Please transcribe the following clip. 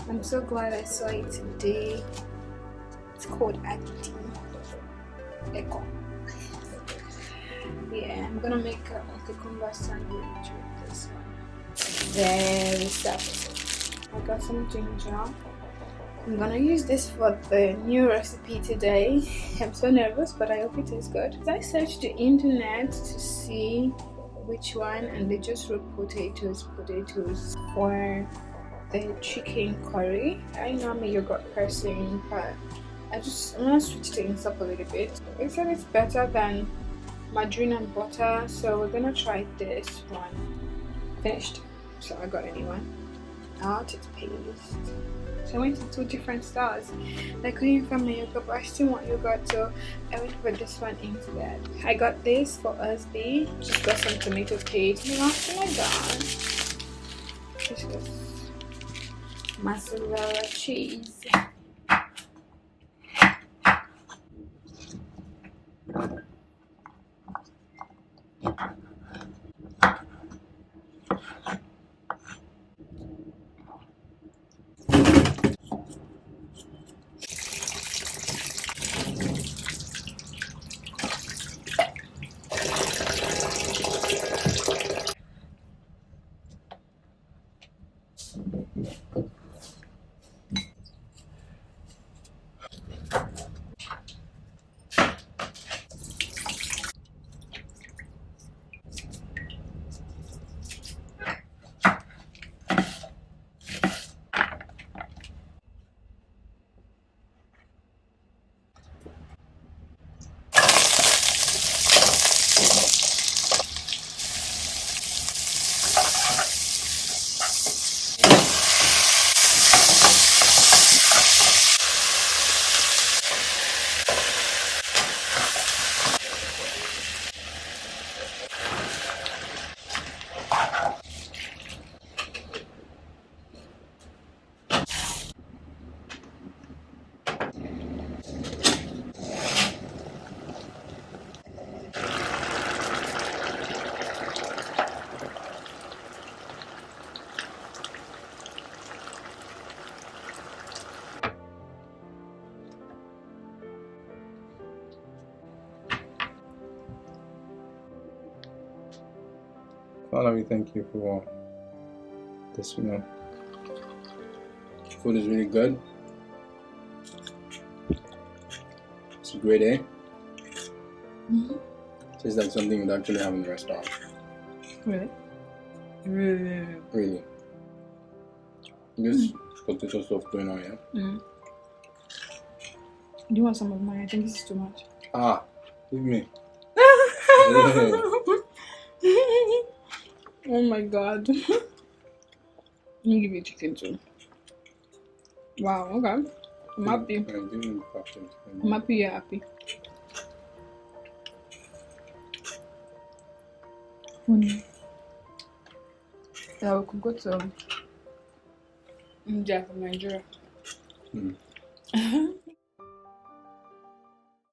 I'm so glad I saw it today. It's called Echo. Yeah, I'm gonna make a cucumber sandwich with this one. Very soft. I got some ginger. I'm gonna use this for the new recipe today. I'm so nervous, but I hope it is good. I searched the internet to see which one, and they just wrote potatoes for the chicken curry. I know I'm a yogurt person, but I want to switch things up a little bit. They said it's better than margarine and butter, so we're gonna try this one. Finished, so I got a new one. Toothpaste. So I went to 2 different stores. I couldn't find my yogurt, but I still want yogurt, so I went for this one instead. I got this for Husby. Just got some tomato paste. The last thing I got is this mozzarella cheese. Father, we thank you for this meal. Food is really good. It's a great day. Tastes like something you'd actually have in the restaurant. Really? Really? Really. This potato sauce going on here. Mm. Do you want some of mine? I think this is too much. Ah, give me. Oh my god. Let me give you chicken too. Wow, okay. I'm happy. I'm happy you're happy. Yeah, we could go to India from Nigeria.